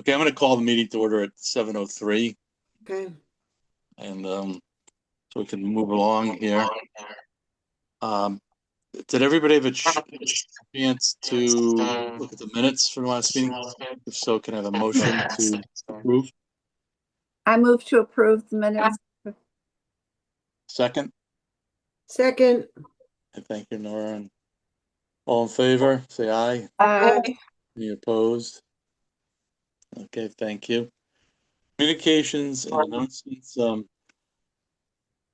Okay, I'm going to call the meeting to order at 7:03, Okay. and so we can move along here. Um, did everybody have a chance to look at the minutes from last meeting? If so, can I have a motion to approve? I move to approve the minutes. Second? Second. Thank you, Nora. And all in favor, say aye. Aye. Any opposed? Okay, thank you. Communications and announcements.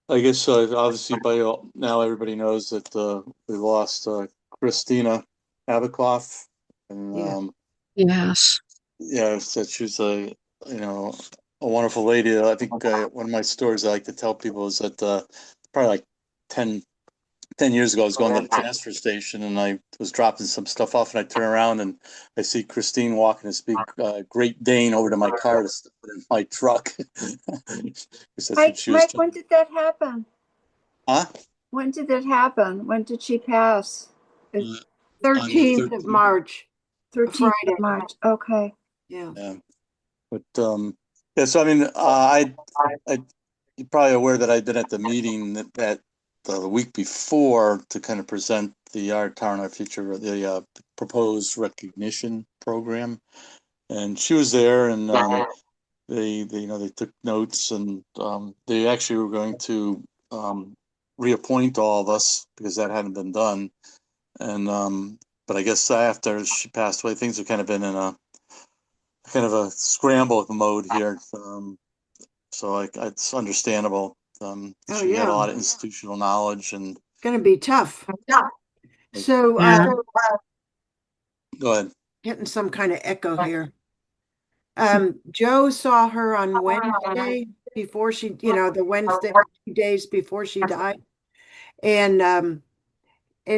I guess obviously by now everybody knows that we lost Christina Abakoff, and Yeah. Yes. yeah, that she was a wonderful lady. I think one of my stories I like to tell people is that probably like 10 years ago I was going to the transfer station and I was dropping some stuff off, and I turn around and I see Christine walking this big Great Dane over to my car to put in my truck. That's what she was Mike, when did that happen? Huh? When did it happen? When did she pass? On the 13th of March. 13th Friday. of March. Okay. Yeah. Yeah, but yeah. So I mean, you're probably aware that I'd been at the meeting that the week before to kind of present the Our Town, Our Future, the proposed recognition program, and she was there, and they took notes, and they actually were going to reappoint all of us because that hadn't been done, and but I guess after she passed away, things have kind of been in a kind of a scramble mode here. So it's understandable. She had a lot of institutional knowledge, and It's going to be tough. Yeah. So, go ahead. getting some kind of echo here. Joe saw her on Wednesday before she, the Wednesday, 2 days before she died. And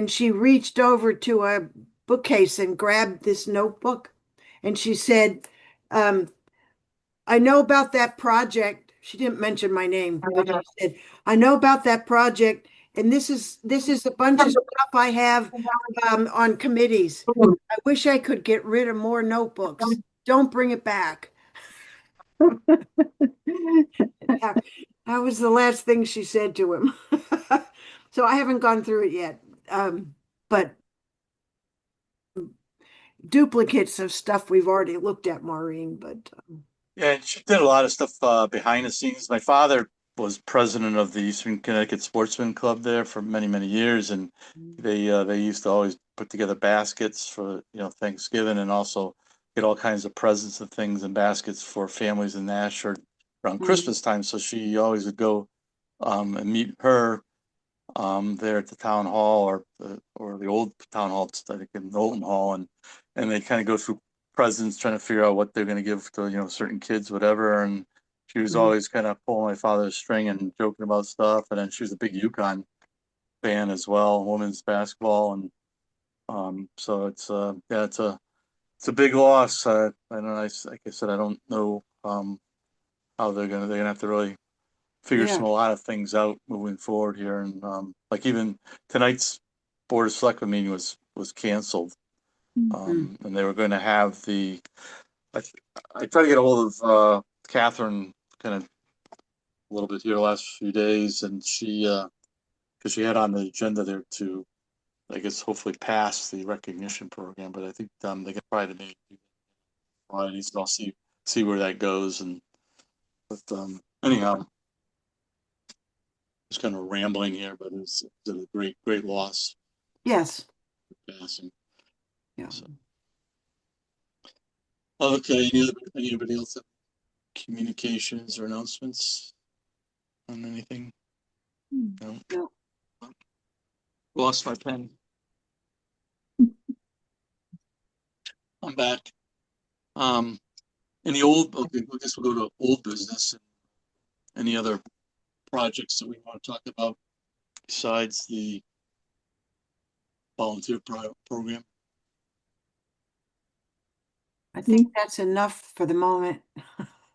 she reached over to a bookcase and grabbed this notebook. And she said, I know about that project. She didn't mention my name, but she said, I know about that project. And this is a bunch of stuff I have on committees. I wish I could get rid of more notebooks. Don't bring it back. That was the last thing she said to him. So I haven't gone through it yet. But duplicates of stuff we've already looked at, Maureen, but Yeah, she did a lot of stuff behind the scenes. My father was president of the Eastern Connecticut Sportsman Club there for many, many years, and they used to always put together baskets for Thanksgiving, and also get all kinds of presents and things in baskets for families in Ashford around Christmas time. So she always would go and meet her there at the town hall, or the old town hall, I think in Knowlton Hall, and they kind of go through presents, trying to figure out what they're going to give to certain kids, whatever. And she was always kind of pulling my father's string and joking about stuff. And then she was a big UConn fan as well, women's basketball, and so it's a big loss. I don't know. Like I said, I don't know how they're gonna have to really figure a lot of things out moving forward here. And like even tonight's Board of Selectmen meeting was canceled. And they were going to have I tried to get a hold of Catherine kind of a little bit here the last few days, and she because she had on the agenda there to, I guess, hopefully pass the recognition program. But I think they get probably to make Fridays, and I'll see where that goes. And but anyhow, just kind of rambling here, but it's a great loss. yes. Passing. Yeah. So. Okay. Anybody else have communications or announcements on anything? No. No. Lost my pen. I'm back. Okay, I guess we'll go to old business. Any other projects that we want to talk about besides the volunteer program? I think that's enough for the moment.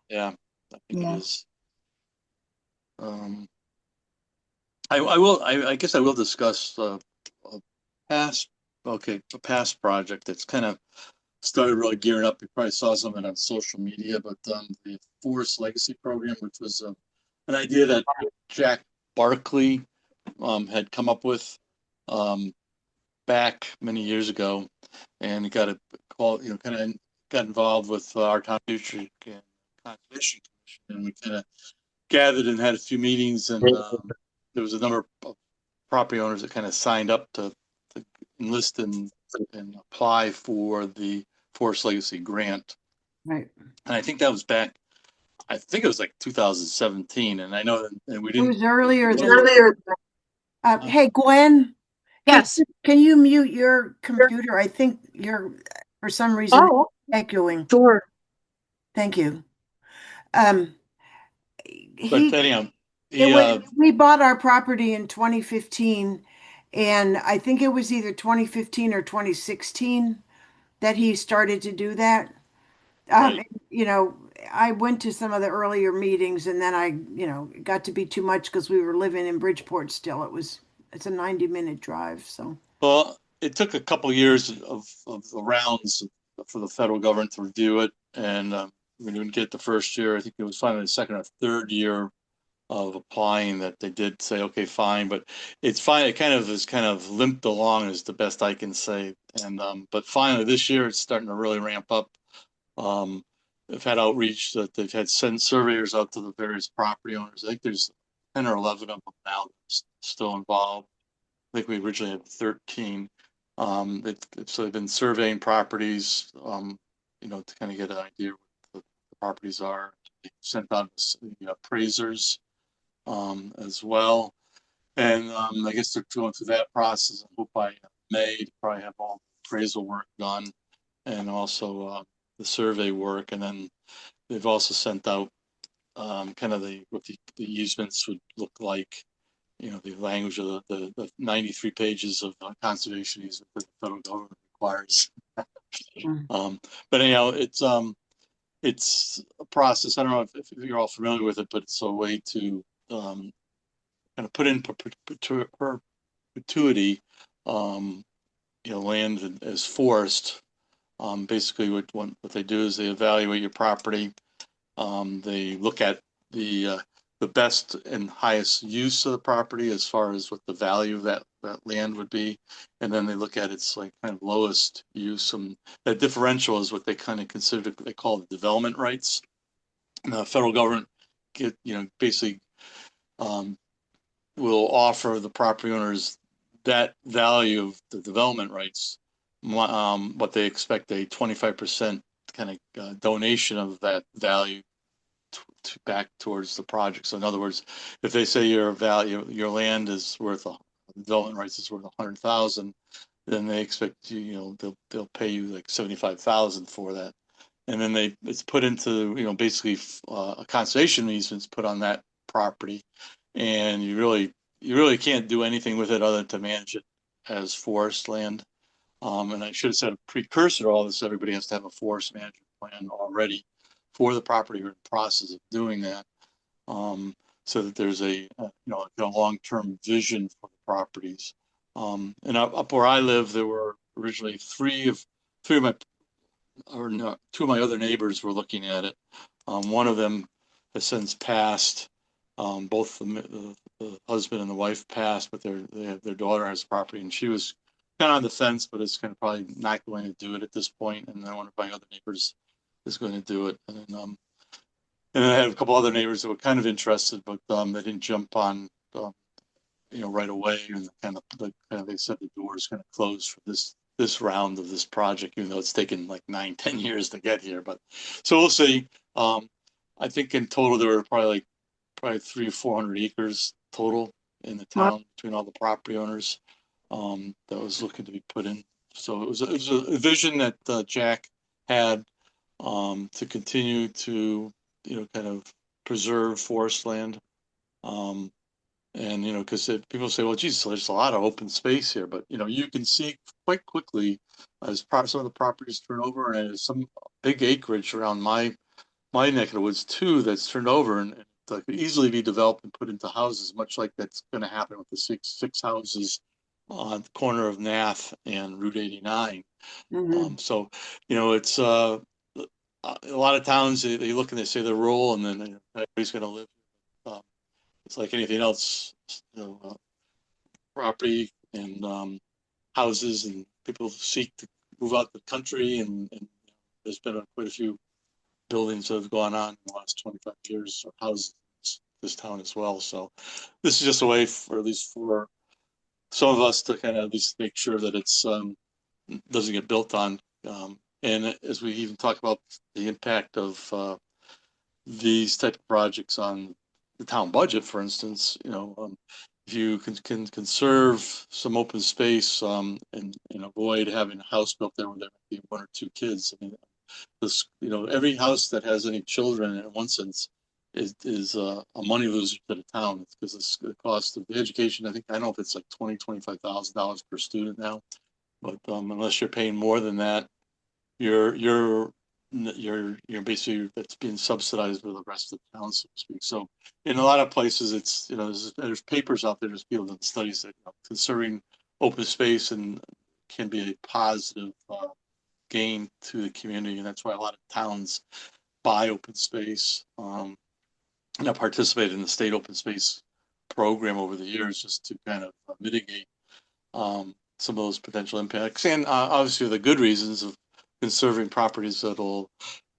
Yeah, I think it is. I guess I will discuss a past project that's kind of started really gearing up. You probably saw something on social media, but the Forest Legacy Program, which was an idea that Jack Barkley had come up with back many years ago, and he got a call, kind of got involved with our town future and conservation commission, and we kind of gathered and had a few meetings, and there was a number of property owners that kind of signed up to enlist and apply for the Forest Legacy Grant. Right. And I think that was back, I think it was like 2017. And I know that we It didn't. was earlier than, Earlier. hey, Gwen, Yes. can you mute your computer? I think you're, for some reason, Oh, echoing. sure. Thank you. But anyhow, We bought our property in 2015, and I think it was either 2015 or 2016 that he started to do that. Right. You know, I went to some of the earlier meetings, and then it got to be too much because we were living in Bridgeport still. It's a 90-minute drive, so. Well, it took a couple of years of the rounds for the federal government to review it, and we didn't get it the first year. I think it was finally the second or third year of applying that they did say, okay, fine, but it's fine. It kind of limped along, is the best I can say. And but finally this year it's starting to really ramp up. They've had outreach that they've had sent surveyors out to the various property owners. I think there's 10 or 11 of them now that's still involved. I think we originally had 13. So they've been surveying properties, to kind of get an idea of what the properties are. They sent out the appraisers as well. And I guess they're going through that process. I hope by May to probably have all the appraisal work done, and also the survey work. And then they've also sent out kind of what the easements would look like. The language of the 93 pages of conservation easement that the federal government requires. But anyhow, it's a process. I don't know if you're all familiar with it, but it's a way to kind of put in perpetuity, land as forest. Basically, what they do is they evaluate your property. They look at the best and highest use of the property as far as what the value of that land would be, and then they look at its like kind of lowest use. And that differential is what they kind of consider. They call the development rights. And the federal government basically will offer the property owners that value of the development rights, what they expect a 25% kind of donation of that value back towards the project. So in other words, if they say your land is worth development rights is worth 100,000, then they expect they'll pay you like 75,000 for that, and then it's put into basically a conservation easement's put on that property, and you really can't do anything with it other than to manage it as forest land. And I should have said a precursor to all this, everybody has to have a forest management plan already for the property. We're in the process of doing that, so that there's a long-term vision for the properties. And up where I live, there were originally two of my other neighbors were looking at it. One of them has since passed. Both the husband and the wife passed, but their daughter has property, and she was kind of on the fence, but it's kind of probably not going to do it at this point. And then one of my other neighbors is going to do it. And then I had a couple other neighbors that were kind of interested, but they didn't jump on, right away. And they said the door is going to close for this round of this project, even though it's taken like 9-10 years to get here. But so we'll see. I think in total there were probably 300 or 400 acres total in the town between all the property owners that was looking to be put in. So it was a vision that Jack had to continue to kind of preserve forest land, and because people say, well, geez, so there's a lot of open space here, but you can see quite quickly as some of the properties turn over, and there's some big acreage around my neck of the woods too that's turned over, and could easily be developed and put into houses, much like that's going to happen with the six houses on the corner of Nath and Route 89. Mhm. So, it's a lot of towns, they look and they say they're rural and then everybody's going to live. Um, it's like anything else, property and houses, and people seek to move out the country, and there's been quite a few buildings that have gone on in the last 25 years, or houses in this town as well. So this is just a way for, at least for some of us, to kind of at least make sure that it's doesn't get built on. And as we even talk about the impact of these type of projects on the town budget, for instance, if you can conserve some open space, and avoid having a house built there where there might be one or two kids. I mean, this, every house that has any children, in one sense, is a money loser to the town. It's because the cost of the education. I don't know if it's like $25,000 per student now, but unless you're paying more than that, you're basically, that's being subsidized with the rest of the town, so to speak. So in a lot of places, it's, there's papers out there, there's people that studies that conserving open space and can be a positive gain to the community, and that's why a lot of towns buy open space. And I participated in the state open space program over the years, just to kind of mitigate some of those potential impacts, and obviously the good reasons of conserving properties that'll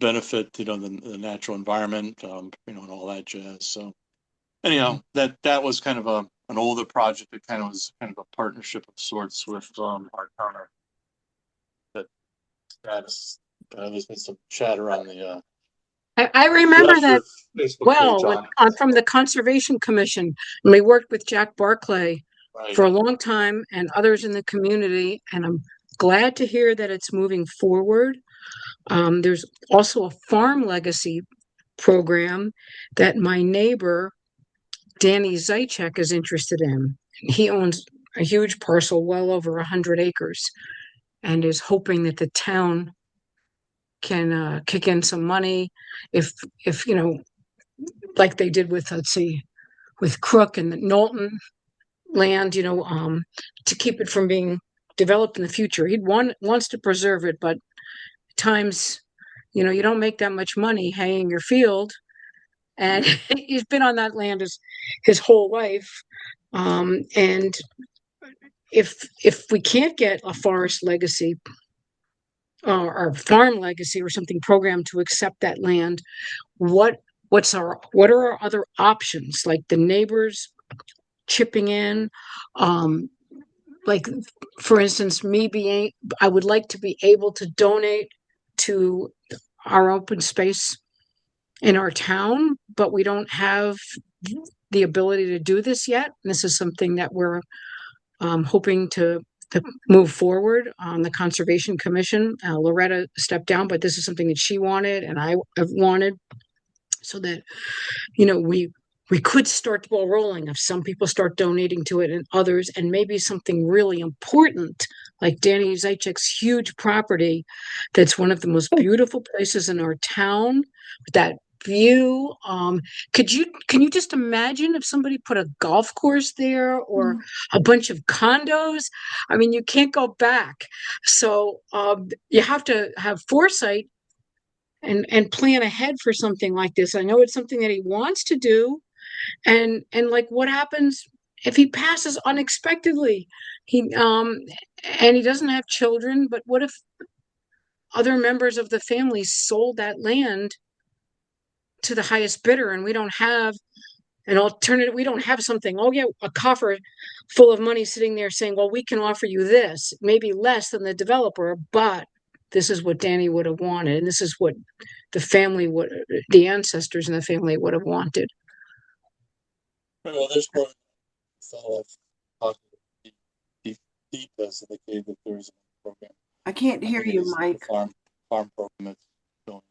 benefit, the natural environment, and all that jazz. So anyhow, that was kind of an older project. It kind of was kind of a partnership of sorts with our town. That status. There's been some chatter on the I remember that Ashford Facebook page well on it. I'm from the Conservation Commission, and we worked with Jack Barclay Right. for a long time and others in the community, and I'm glad to hear that it's moving forward. There's also a farm legacy program that my neighbor, Danny Zychek, is interested in. He owns a huge parcel, well over 100 acres, and is hoping that the town can kick in some money if like they did with, let's see, with Crook and the Knowlton land, to keep it from being developed in the future. Wants to preserve it, but times, you don't make that much money haying your field. And he's been on that land his whole life. And if we can't get a forest legacy or farm legacy or something program to accept that land, what what are our other options? Like the neighbors chipping in, um, like for instance, I would like to be able to donate to our open space in our town, but we don't have the ability to do this yet. This is something that we're hoping to move forward on the Conservation Commission. Loretta stepped down, but this is something that she wanted and I have wanted, so that we could start the ball rolling if some people start donating to it and others, and maybe something really important like Danny Zychek's huge property that's one of the most beautiful places in our town with that view. Can you just imagine if somebody put a golf course there or a bunch of condos? I mean, you can't go back. So you have to have foresight and plan ahead for something like this. I know it's something that he wants to do, and like, what happens if he passes unexpectedly? And he doesn't have children, but what if other members of the family sold that land to the highest bidder, and we don't have an alternative? We don't have something, oh yeah, a coffer full of money sitting there saying, well, we can offer you this, maybe less than the developer, but this is what Danny would have wanted, and this is what the ancestors in the family would have wanted. Well, there's one fellow talking deep as indicated that there's a program. I can't hear you, Mike. Farm program that's going on.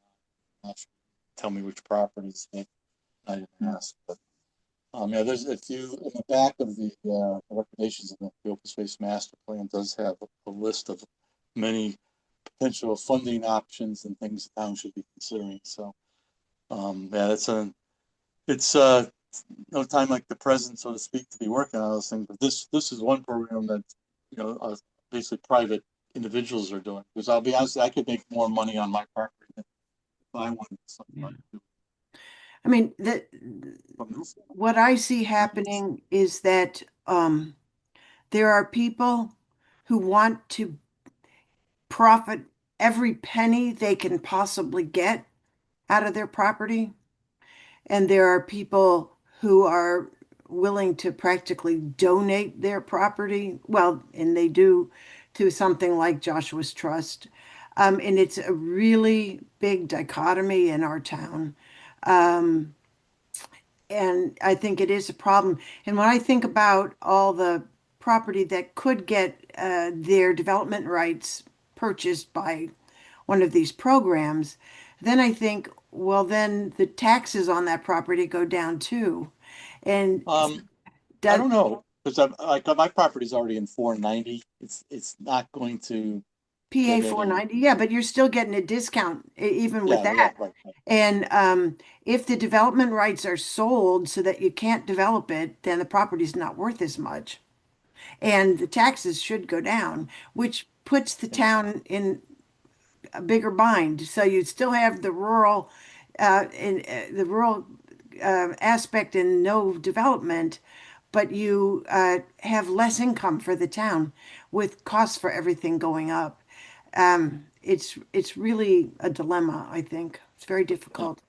Not sure. Tell me which properties. I didn't ask, but there's a few in the back of the recommendations of the Open Space Master Plan does have a list of many potential funding options and things the town should be considering. So, it's no time like the present, so to speak, to be working on those things. But this is one program that basically private individuals are doing. Because I'll be honest, I could make more money on my property than if I wanted something like to I mean, from this. what I see happening is that there are people who want to profit every penny they can possibly get out of their property. And there are people who are willing to practically donate their property. Well, and they do to something like Joshua's Trust. And it's a really big dichotomy in our town. Um, and I think it is a problem. And when I think about all the property that could get their development rights purchased by one of these programs, then I think, well, then the taxes on that property go down too. And I does don't know, because like my property's already in 490. It's not going to PA get any. 490, yeah, but you're still getting a discount even with Yeah, that. right, right. And if the development rights are sold so that you can't develop it, then the property's not worth as much. And the taxes should go down, which puts the Yeah, town in a bigger bind. So you still have the rural aspect and no development, but you have less income for the town with costs for everything going up. It's really a dilemma, I think. It's very yeah. difficult.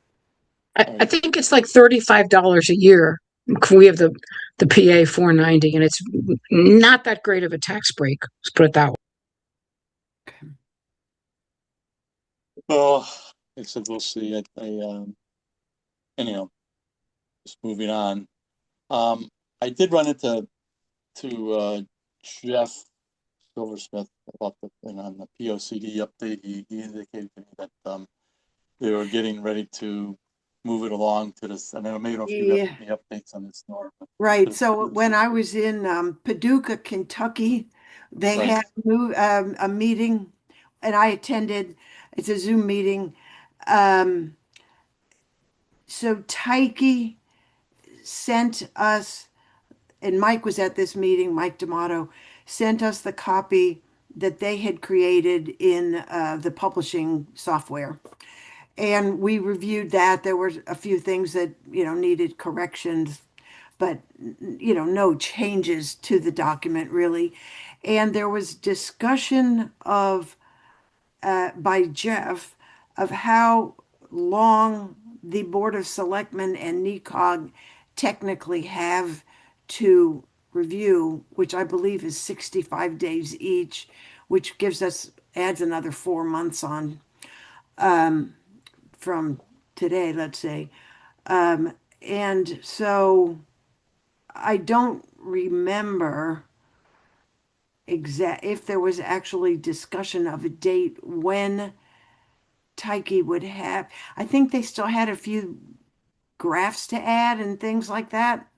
All I right. think it's like $35 a year. We have the PA 490, and it's not that great of a tax break. Let's put it that way. Well, I said we'll see. Anyhow, just moving on. Um, I did run into Jeff Silversmith about and on the POCD update. He indicated to me that they were getting ready to move it along to this. And I don't know if you have Yeah, any updates on this, Nora, but right. to So this, when I was in Paducah, Kentucky, they right. had a meeting, and I attended. It's a Zoom meeting. Um, so Tyke sent us, and Mike was at this meeting, Mike D'Amato sent us the copy that they had created in the publishing software. And we reviewed that. There were a few things that, needed corrections, but, no changes to the document really. And there was discussion of by Jeff of how long the Board of Selectmen and NECOG technically have to review, which I believe is 65 days each, which adds another 4 months on from today, let's say. And so I don't remember if there was actually discussion of a date when Tyke would have. I think they still had a few graphs to add and things like that.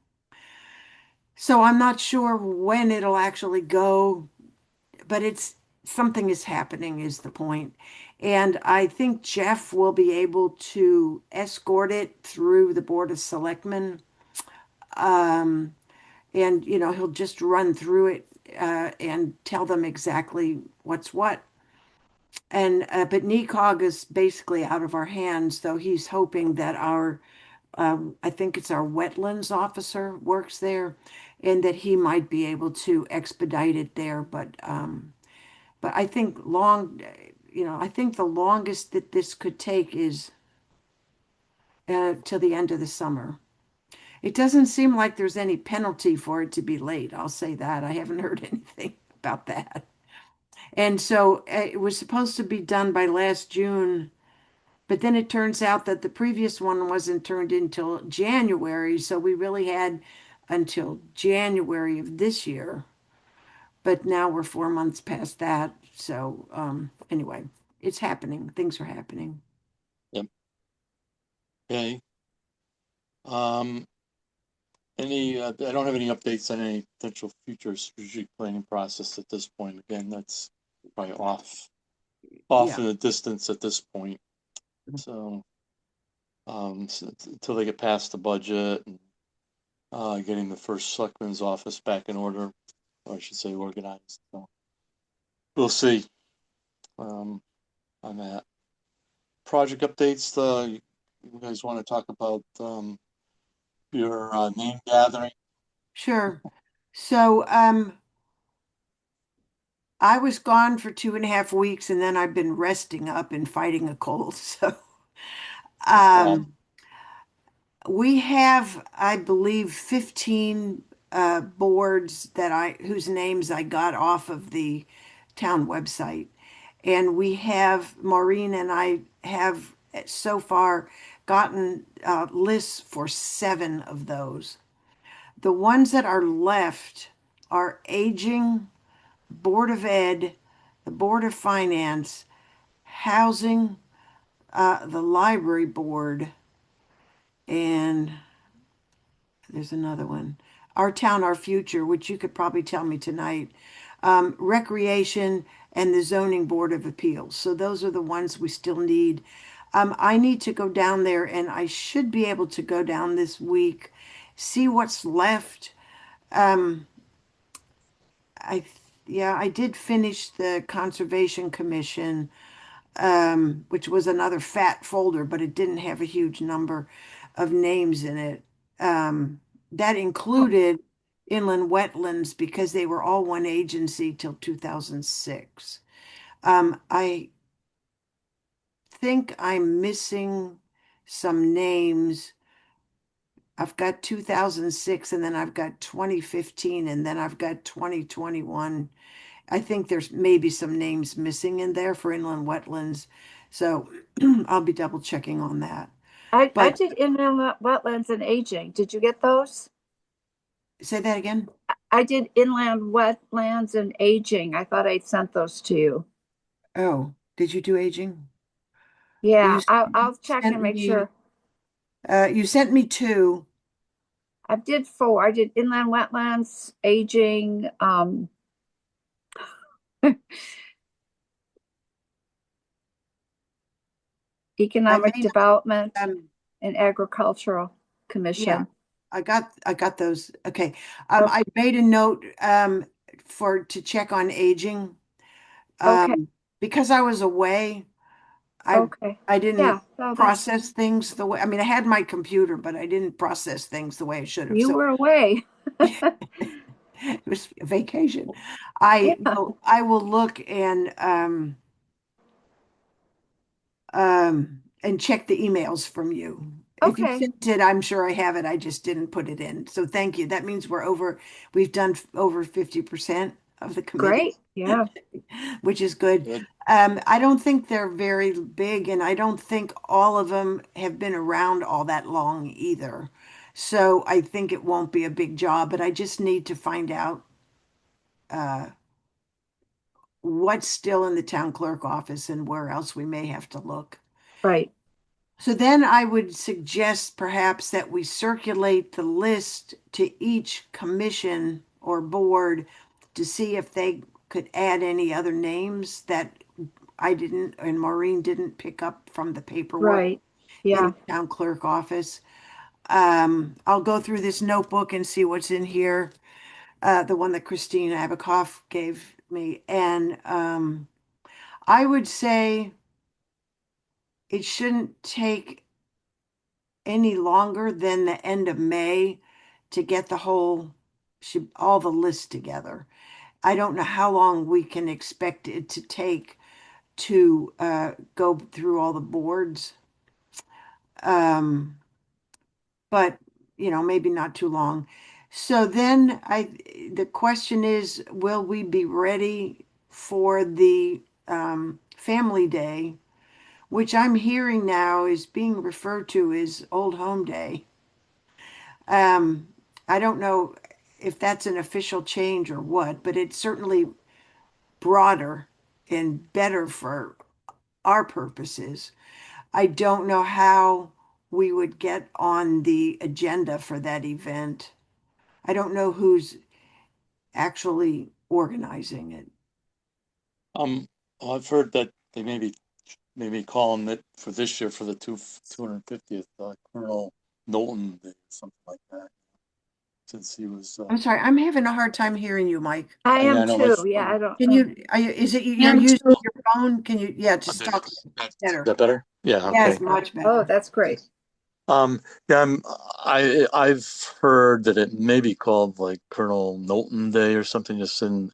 So I'm not sure when it'll actually go, but it's something is happening is the point. And I think Jeff will be able to escort it through the Board of Selectmen. And, he'll just run through it and tell them exactly what's what. And but NECOG is basically out of our hands, though he's hoping that I think it's our wetlands officer works there, and that he might be able to expedite it there. But I think I think the longest that this could take is till the end of the summer. It doesn't seem like there's any penalty for it to be late. I'll say that. I haven't heard anything about that. And so it was supposed to be done by last June, but then it turns out that the previous one wasn't turned in until January. So we really had until January of this year. But now we're 4 months past that. So anyway, it's happening. Things are happening. Yep. Okay. Um, I don't have any updates on any potential future strategic planning process at this point. Again, that's probably off Yeah. in the distance at this point. So, until they get past the budget and getting the first selectman's office back in order. or I should say organized. So we'll see on that. Project updates. You guys want to talk about your name gathering? Sure. So, I was gone for 2.5 weeks and then I've been resting up and fighting a cold. So, No problem. um, we have, I believe, 15 boards whose names I got off of the town website. And we have, Maureen and I have so far gotten lists for 7 of those. The ones that are left are Aging, Board of Ed, the Board of Finance, Housing, the Library Board, and there's another one. Our Town, Our Future, which you could probably tell me tonight. Recreation and the Zoning Board of Appeals. So those are the ones we still need. I need to go down there and I should be able to go down this week, see what's left. Um, I, yeah, I did finish the Conservation Commission, which was another fat folder, but it didn't have a huge number of names in it. That included inland wetlands because they were all one agency till 2006. I think I'm missing some names. I've got 2006 and then I've got 2015 and then I've got 2021. I think there's maybe some names missing in there for inland wetlands. So I'll be double checking on that. I But did inland wetlands and aging. Did you get those? say that again. I did inland wetlands and aging. I thought I'd sent those to you. Oh, did you do aging? You Yeah, I'll check sent and make me, sure. you sent me 2. I did 4. I did inland wetlands, aging, I economic may development, not, and agricultural yeah, commission. I got those. Okay. Oh, I made a note to check on aging. okay, Because I was away, I okay. I Yeah, didn't no, that's, process things the way, I mean, I had my computer, but I didn't process things the way I should have. you So were away. it was a vacation. I Yeah, will I will look and check the emails from you. If you okay, sent it, I'm sure I have it. I just didn't put it in. So thank you. That means we've done over 50% of the great. committees, Yeah, which is good. Good. I don't think they're very big, and I don't think all of them have been around all that long either. So I think it won't be a big job, but I just need to find out uh, what's still in the town clerk office and where else we may have to look. right, So then I would suggest perhaps that we circulate the list to each commission or board to see if they could add any other names that I didn't and Maureen didn't pick up from the paperwork right. in Yeah, the town clerk office. I'll go through this notebook and see what's in here, the one that Christine Abakoff gave me. And I would say it shouldn't take any longer than the end of May to get all the lists together. I don't know how long we can expect it to take to go through all the boards. Um, but maybe not too long. So then the question is, will we be ready for the family day, which I'm hearing now is being referred to as Old Home Day? Um, I don't know if that's an official change or what, but it's certainly broader and better for our purposes. I don't know how we would get on the agenda for that event. I don't know who's actually organizing it. I've heard that they maybe calling it for this year for the 250th Colonel Knowlton Day, something like that. since he was, I'm sorry, I'm having a hard time hearing you, Mike. I yeah, I am know my too. Yeah, I phone. don't. Can you, is it, you're And using so your phone? Can you, yeah, just talk Is better. that better? Yeah, Yes, okay. much Oh, better. that's great. Um, yeah, I've heard that it may be called like Colonel Knowlton Day or something, just in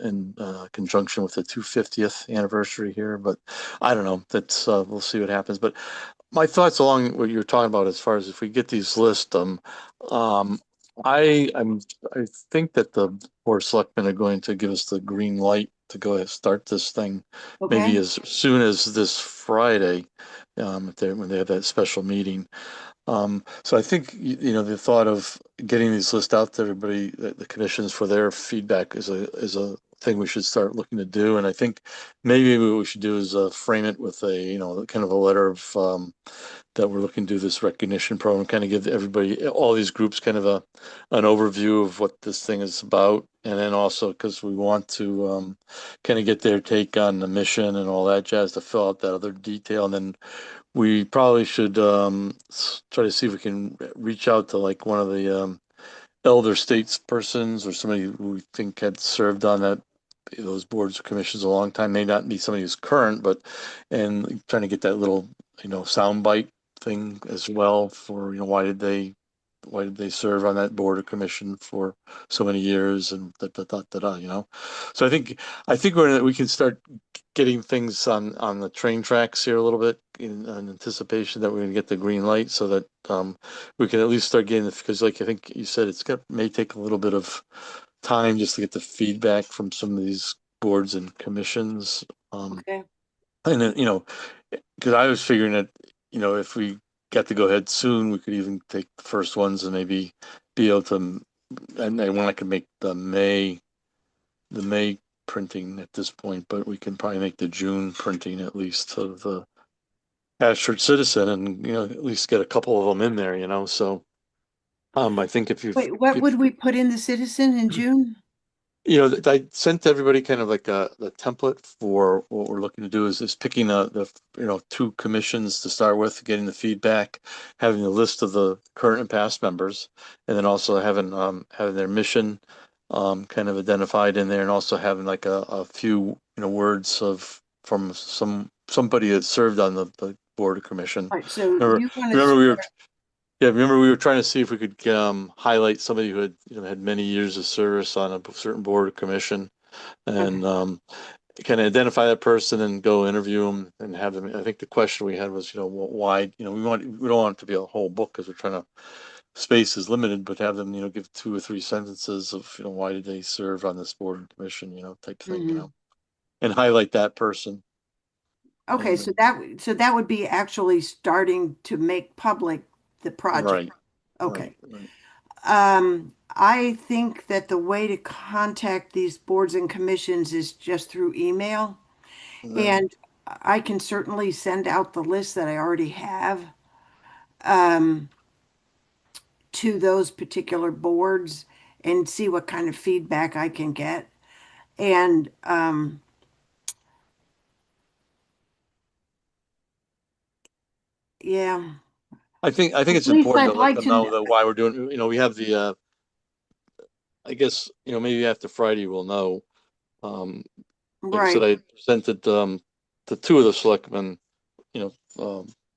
conjunction with the 250th anniversary here. But I don't know. That's we'll see what happens. But my thoughts along what you're talking about, as far as if we get these lists, um, I think that the board of selectmen are going to give us the green light to go ahead and start this thing, maybe Okay, as soon as this Friday, if they when they have that special meeting. So I think the thought of getting these lists out to everybody, the commissions for their feedback is a thing we should start looking to do. And I think maybe what we should do is frame it with a kind of a letter of that we're looking to do this recognition program, kind of give everybody, all these groups, kind of an overview of what this thing is about, and then also because we want to kind of get their take on the mission and all that jazz to fill out that other detail, and then we probably should try to see if we can reach out to like one of the elder statespersons or somebody who we think had served on those boards or commissions a long time. May not be somebody who's current, but and trying to get that little sound bite thing as well for why did they serve on that board or commission for so many years and da. So I think we can start getting things on the train tracks here a little bit in anticipation that we're going to get the green light, so that we can at least start getting because like I think you said, may take a little bit of time just to get the feedback from some of these boards and commissions. okay. And then, because I was figuring that, if we got to go ahead soon, we could even take the first ones and maybe be able to, and when I could make the May printing at this point, but we can probably make the June printing at least of the Ashford Citizen, and at least get a couple of them in there. So I think if Wait, what would we put in the citizen in June? I sent everybody kind of like the template for what we're looking to do is picking the two commissions to start with, getting the feedback, having a list of the current and past members, and then also having their mission kind of identified in there, and also having like a few words from somebody that served on the board of commission. All right, so Remember, you want to remember we were start, yeah, remember we were trying to see if we could highlight somebody who had many years of service on a certain board or commission, okay. and kind of identify that person and go interview them and have them. I think the question we had was, why, we don't want it to be a whole book because we're trying to space is limited, but have them, give 2 or 3 sentences of, why did they serve on this board and commission, type thing, Mhm. and highlight that person. Okay, And so that would be actually starting to make public the project. right, right, Okay. right. I think that the way to contact these boards and commissions is just through email. Right. And I can certainly send out the list that I already have um, to those particular boards and see what kind of feedback I can get. And yeah, I think at it's least important to I'd let like them to know know. that why we're doing. We have I guess, maybe after Friday we'll know. Um, like I said, Right. I presented to two of the selectmen, you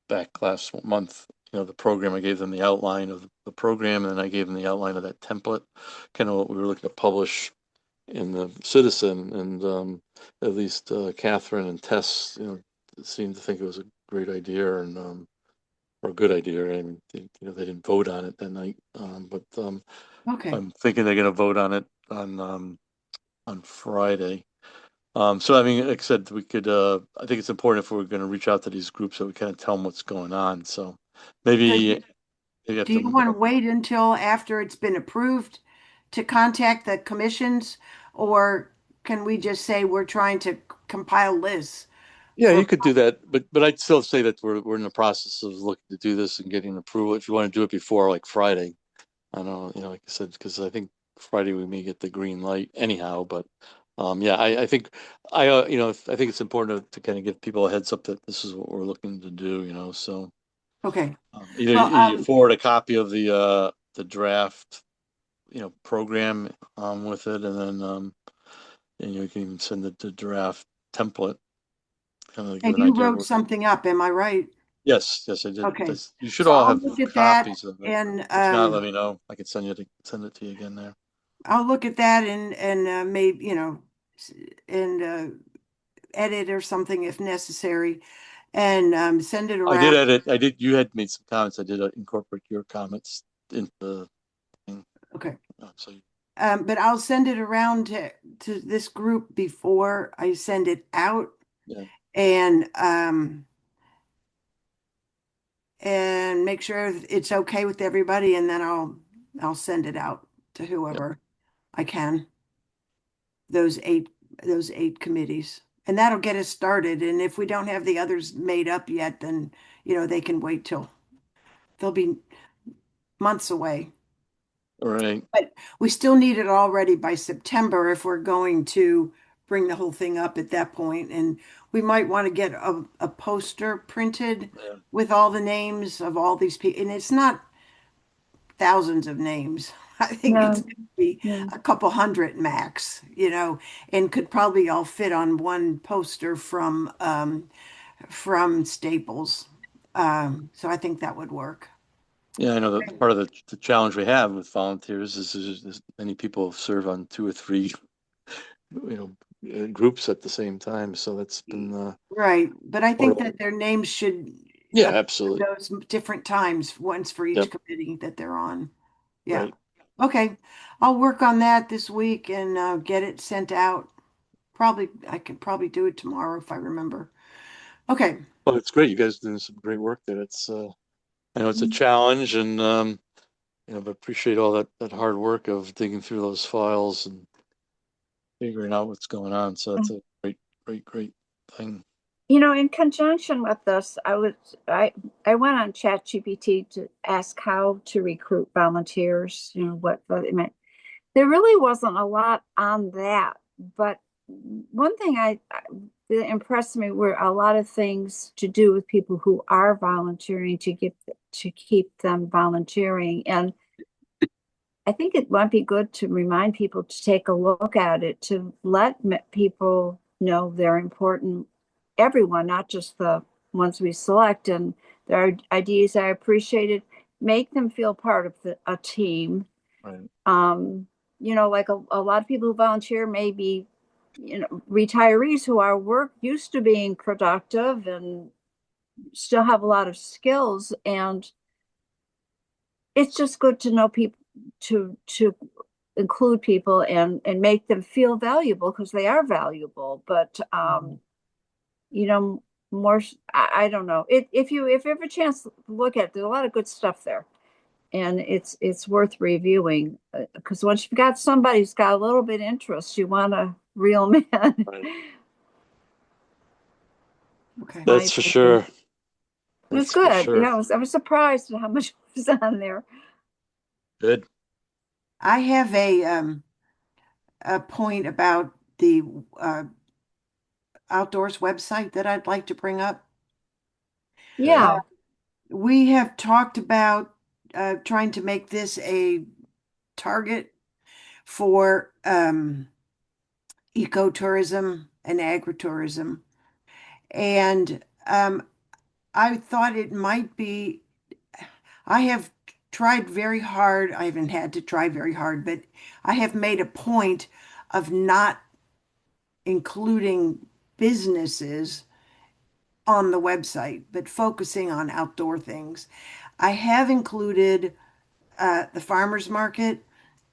back last month, the program. I gave them the outline of the program, and then I gave them the outline of that template, kind of what we were looking to publish in the Citizen. And at least Catherine and Tess, seemed to think it was a great idea and or a good idea. I mean, they didn't vote on it that night, but Okay. I'm thinking they're going to vote on it on Friday. So I mean, like I said, we could. I think it's important if we're going to reach out to these groups that we kind of tell them what's going on. So So maybe have do you to. want to wait until after it's been approved to contact the commissions, or can we just say we're trying to compile lists Yeah, for? you could do that, but I'd still say that we're in the process of looking to do this and getting approval. If you want to do it before like Friday, I don't know, like I said, because I think Friday we may get the green light anyhow. But yeah, I think I think it's important to kind of give people a heads up that this is what we're looking to do. Okay. Either Well, you forward a copy of the draft, program with it, and then and you can send the draft template, kind of give And an you idea of wrote what. something up, am I right? Yes, I did. Okay. You should So all I'll have look at that copies of it. and If not, let me know. I can send it to you again there. I'll look at that and maybe, and edit or something if necessary and send it I did around. edit. I did. You had made some comments. I did incorporate your comments into the thing. Okay. So But I'll send it around to this group before I send it out yeah, and make sure it's okay with everybody and then I'll send it out to yeah. whoever I can. Those eight committees. And that'll get us started. And if we don't have the others made up yet, then they can wait till they'll be months away. All right. But we still need it all ready by September if we're going to bring the whole thing up at that point. And we might want to get a poster printed Yeah. with all the names of all these people. And it's not thousands of names. I think it's No, going to be no. a couple hundred max, and could probably all fit on one poster from Staples. So I think that would work. Yeah, I know that part of the challenge we have with volunteers is many people serve on two or three, groups at the same time. So that's been Right, but I think or that their names should yeah, appear absolutely. those different times, once for each Yep. committee that they're on. Yeah. Right. Okay. I'll work on that this week and get it sent out. Probably, I could probably do it tomorrow if I remember. Okay. Well, it's great. You guys doing some great work there. It's I know it's a challenge, and but appreciate all that hard work of digging through those files and figuring out what's going on. So that's a great thing. In conjunction with this, I went on ChatGPT to ask how to recruit volunteers, what it meant. There really wasn't a lot on that, but one thing that impressed me were a lot of things to do with people who are volunteering to keep them volunteering. And I think it might be good to remind people to take a look at it, to let people know they're important, everyone, not just the ones we select, and their ideas are appreciated. Make them feel part of a team. Right. Like a lot of people who volunteer may be, retirees who are used to being productive and still have a lot of skills. And it's just good to know people, to include people and make them feel valuable, because they are valuable. But you know more, I don't know, if you have a chance to look at it, there's a lot of good stuff there, and it's worth reviewing, because once you've got somebody who's got a little bit of interest, you want to reel them in. Right. Okay. My That's for opinion. sure. It was That's for good. sure. I was surprised at how much was on there. Good. I have a point about the uh, outdoors website that I'd like to bring up. Okay. Yeah. We have talked about trying to make this a target for ecotourism and agritourism. And I thought it might be, I have tried very hard. I haven't had to try very hard, but I have made a point of not including businesses on the website, but focusing on outdoor things. I have included the farmers market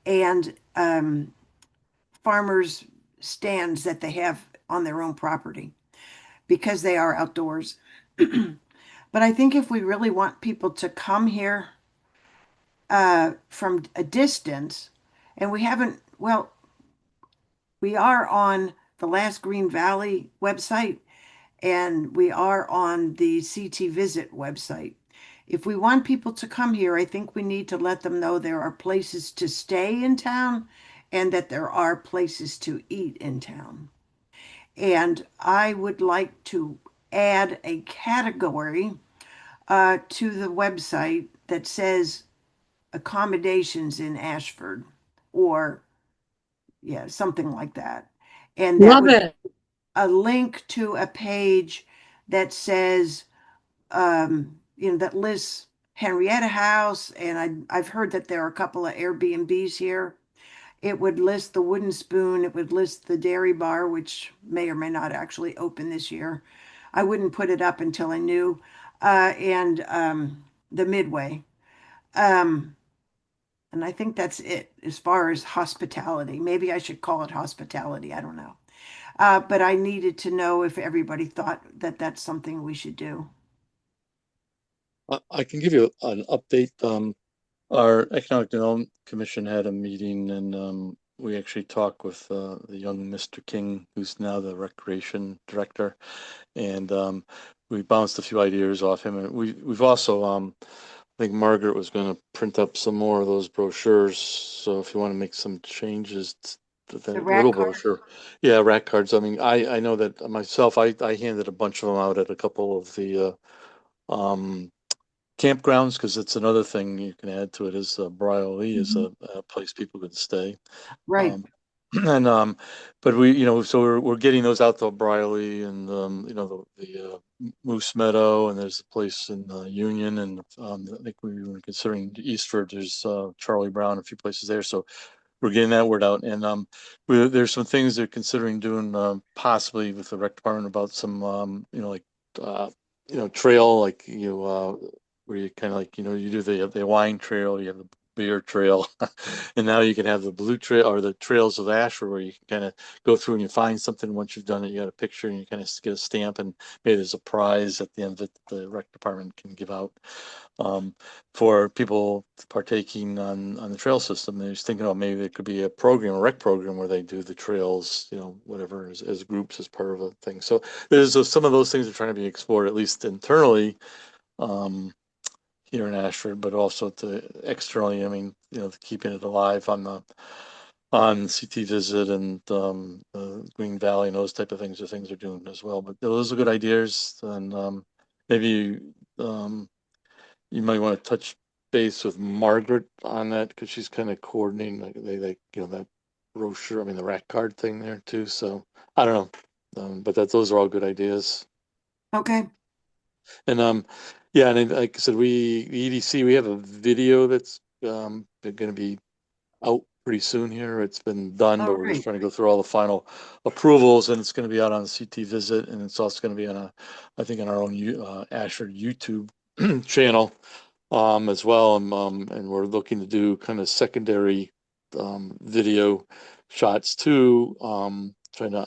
and farmers stands that they have on their own property because they are outdoors. But I think if we really want people to come here from a distance, and we haven't, well, we are on the Last Green Valley website and we are on the CT Visit website. If we want people to come here, I think we need to let them know there are places to stay in town and that there are places to eat in town. And I would like to add a category to the website that says accommodations in Ashford. or yeah, something like that. And that Love would it. a link to a page that says, that lists Henrietta House, and I've heard that there are a couple of Airbnbs here. It would list the Wooden Spoon. It would list the Dairy Bar, which may or may not actually open this year. I wouldn't put it up until I knew, and the Midway. Um, and I think that's it as far as hospitality. Maybe I should call it hospitality. I don't know. But I needed to know if everybody thought that that's something we should do. I can give you an update. Our Economic Development Commission had a meeting and we actually talked with the young Mr. King, who's now the Recreation Director, and we bounced a few ideas off him. And we've also I think Margaret was going to print up some more of those brochures. So if you want to make some changes to The the rat little card. brochure, yeah, rat cards. I mean, I know that myself. I handed a bunch of them out at a couple of the campgrounds because it's another thing you can add to it is Briley is Mhm. a place people can stay. Right. Um, and but we, so we're getting those out to Briley and the Moose Meadow, and there's a place in Union, and I think we were considering Eastford. There's Charlie Brown, a few places there. So we're getting that word out, and there's some things they're considering doing possibly with the rec department about some like uh, trail like where you kind of like you do the wine trail, you have the beer trail, and now you can have the blue trail or the trails of Ashford where you can kind of go through and you find something. Once you've done it, you got a picture and you kind of get a stamp, and maybe there's a prize at the end that the rec department can give out um, for people partaking on the trail system. They're just thinking about maybe there could be a program, a rec program, where they do the trails, whatever, as groups as part of a thing. So there's some of those things are trying to be explored, at least internally, um, here in Ashford, but also to externally. I mean, keeping it alive on CT Visit and Green Valley and those type of things are things they're doing as well. But those are good ideas, and maybe um, you might want to touch base with Margaret on that because she's kind of coordinating that brochure. I mean, the rack card thing there too. So I don't know, but those are all good ideas. Okay. And yeah, and then, like I said, the EDC, we have a video that's going to be out pretty soon here. It's been done, but All we're just right. trying to go through all the final approvals, and it's going to be out on CT Visit, and it's also going to be I think, on our own Ashford YouTube channel as well. And we're looking to do kind of secondary video shots too, trying to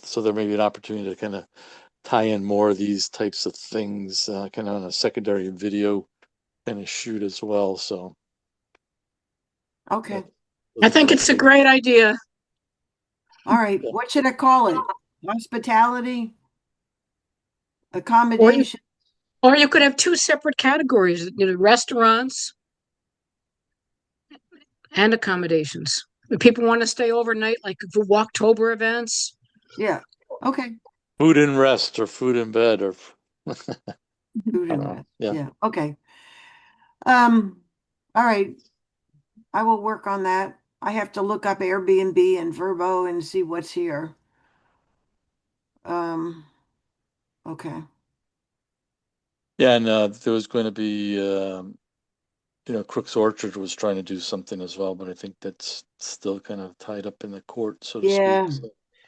so there may be an opportunity to kind of tie in more of these types of things, kind of on a secondary video kind of shoot as well. So that, Okay. I those are think kind it's a of great idea. All right. yeah. What should I call it? Hospitality, Or you accommodation. or you could have two separate categories, restaurants and accommodations. If people want to stay overnight, like for Walktober events. Yeah. Okay. Food and rest or food in bed or Food I don't and know. rest. Yeah. Yeah. Okay. Um, all right. I will work on that. I have to look up Airbnb and Verbo and see what's here. Um, okay. Yeah, and there was going to be Crook's Orchard was trying to do something as well, but I think that's still kind of tied up in the court, so to speak. Yeah.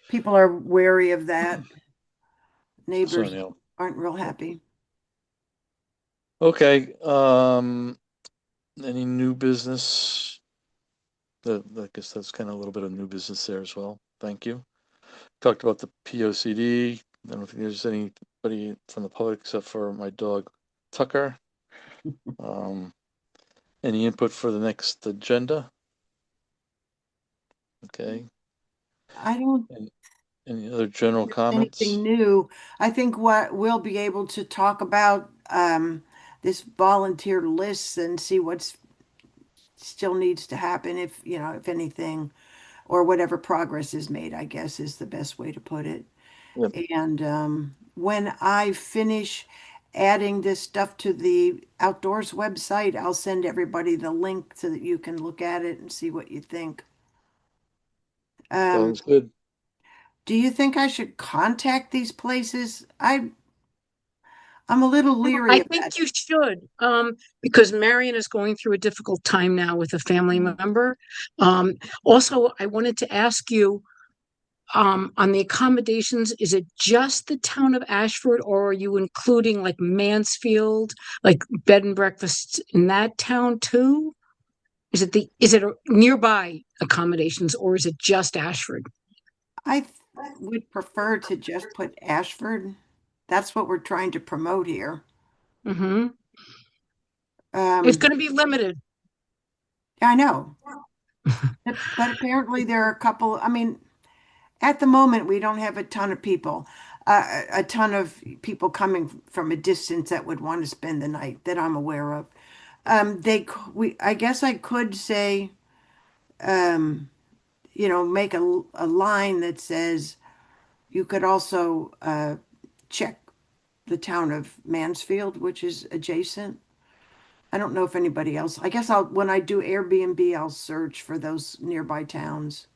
People are wary of that. So Neighbors anyhow. aren't real happy. Okay. Any new business? I guess that's kind of a little bit of new business there as well. Thank you. Talked about the POCD. I don't think there's anybody from the public except for my dog Tucker. Um, any input for the next agenda? Okay. I don't Any, any other general think there's anything comments? new. I think what we'll be able to talk about this volunteer lists and see what's still needs to happen if anything, or whatever progress is made, I guess is the best way to put it. Yep. And when I finish adding this stuff to the outdoors website. I'll send everybody the link so that you can look at it and see what you think. Sounds good. Do you think I should contact these places? I'm a little leery I of that. think you should, because Marion is going through a difficult time now with a family member. Um, Also, I wanted to ask you, on the accommodations, is it just the town of Ashford, or are you including like Mansfield, like bed and breakfasts in that town too? Is it a nearby accommodations, or is it just Ashford? I would prefer to just put Ashford. That's what we're trying to promote here. Mm-hmm. It's Um, going to be limited. I know, but apparently there are a couple. I mean, at the moment, we don't have a ton of people, a ton of people coming from a distance that would want to spend the night that I'm aware of. I guess I could say, um, make a line that says you could also check the town of Mansfield, which is adjacent. I don't know if anybody else. I guess when I do Airbnb, I'll search for those nearby towns.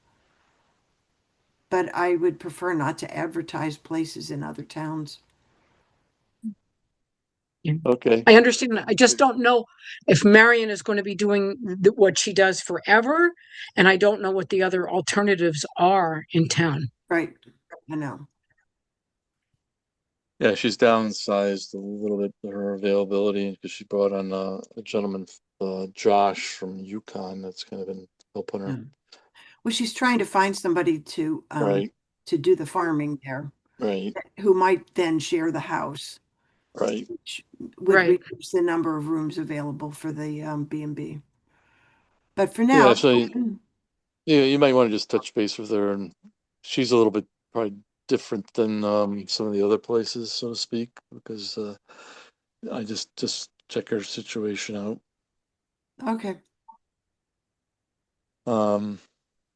But I would prefer not to advertise places in other towns. Okay. I understand that. I just don't know if Marion is going to be doing what she does forever, and I don't know what the other alternatives are in town. Right. I know. Yeah, she's downsized a little bit her availability because she brought on a gentleman, Josh from Yukon, that's kind of been helping her. Yeah. Well, she's trying to find somebody Right, to do the farming there, right, who might then share the house, right. which would Right. reduce the number of rooms available for the B&B. But for now, Yeah, it's so open. yeah, you might want to just touch base with her, and she's a little bit probably different than some of the other places, so to speak, because I just check her situation out. Okay. Um,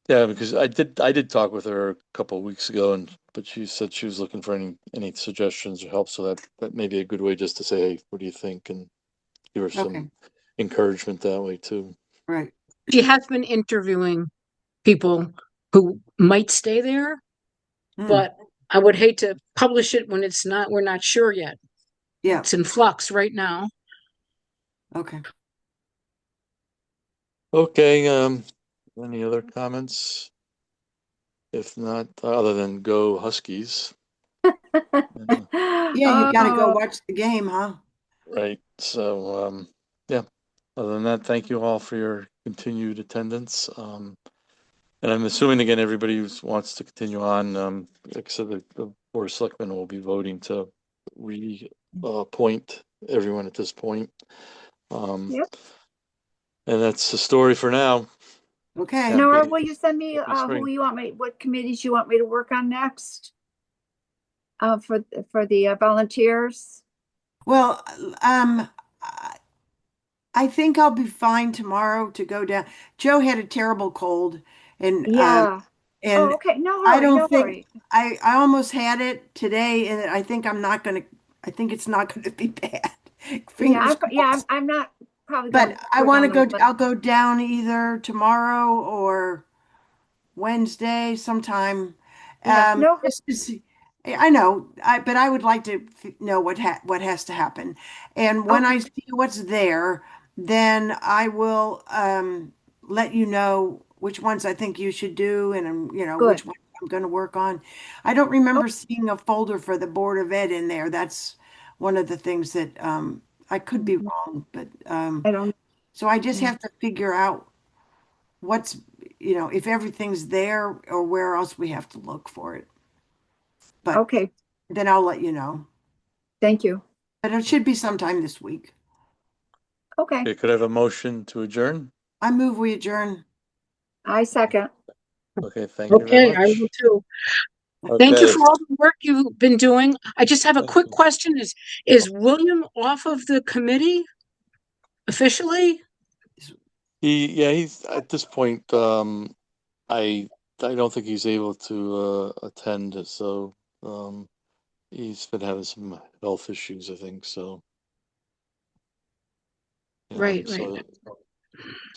yeah, because I did talk with her a couple of weeks ago, and but she said she was looking for any suggestions or help, so that may be a good way just to say, hey, what do you think, and give her some Okay. encouragement that way too. Right. She has been interviewing people who might stay there, Hmm. but I would hate to publish it when we're not sure yet. Yeah. It's in flux right now. Okay. Okay, any other comments? If not, other than go Huskies. Yeah, you got to go Oh, watch the game, huh? Right. So, yeah. Other than that, thank you all for your continued attendance. And I'm assuming again, everybody who wants to continue on, like I said, the Board of Selectmen will be voting to appoint everyone at this point. Um, yep. and that's the story for now. Okay. Have a Nora, good, will you send me happy who spring. you want me, what committees you want me to work on next? For the volunteers? Well, um, I I think I'll be fine tomorrow to go down. Joe had a terrible cold, and Yeah. Oh, and okay. No I hurry, don't no think hurry. I almost had it today, and I think I'm not gonna. I think it's not gonna be bad. Yeah, Fingers yeah, crossed. I'm not probably gonna But I go want to down go. there, but I'll go down either tomorrow or Wednesday sometime. yeah, no, Just to see, I know, but I would like to know what has to happen. And when okay, I see what's there, then I will let you know which ones I think you should do and good. which ones I'm going to work on. I don't Oh, remember seeing a folder for the Board of Ed in there. That's one of the things that I could be mhm, wrong, but I don't, so I just yeah, have to figure out what's, if everything's there or where else we have to look for it. But okay, then I'll let you know. thank you. But it should be sometime this week. Okay, Okay, could I have a motion to adjourn? I move we adjourn. I second. Okay, thank you very Okay, I will much. too. Thank you Okay. for all the work you've been doing. I just have a Thank quick you. question. Is William off of the committee officially? Yeah, he's at this point, I don't think he's able to attend, so um He's been having some health issues, I think, so. Yeah, Right, so, right.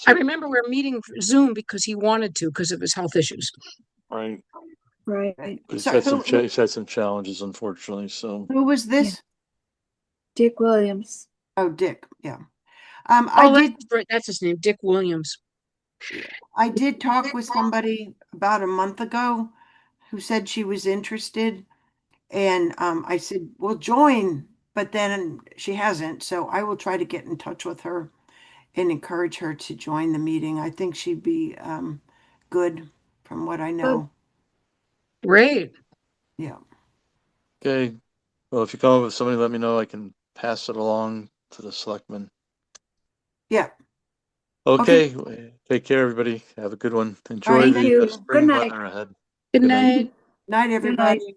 I so, remember we were meeting Zoom because he wanted to, because of his health issues. right, Right. but he's So had he's had some challenges, unfortunately, so. who was this? Dick Williams. Oh, Dick. Yeah. Oh, that's right. That's his name, Dick Williams. I did talk with somebody about a month ago who said she was interested. And I said, well, join. But then she hasn't. So I will try to get in touch with her and encourage her to join the meeting. I think she'd be good from what I know. Great. Yeah. Okay, well, if you come up with somebody, let me know. I can pass it along to the selectmen. Yeah. Okay, take care, everybody. Have a good one. All right. Enjoy Thank Thank the you. you. Good spring night. weather ahead. Good Good night. night. Night, Good everybody. night.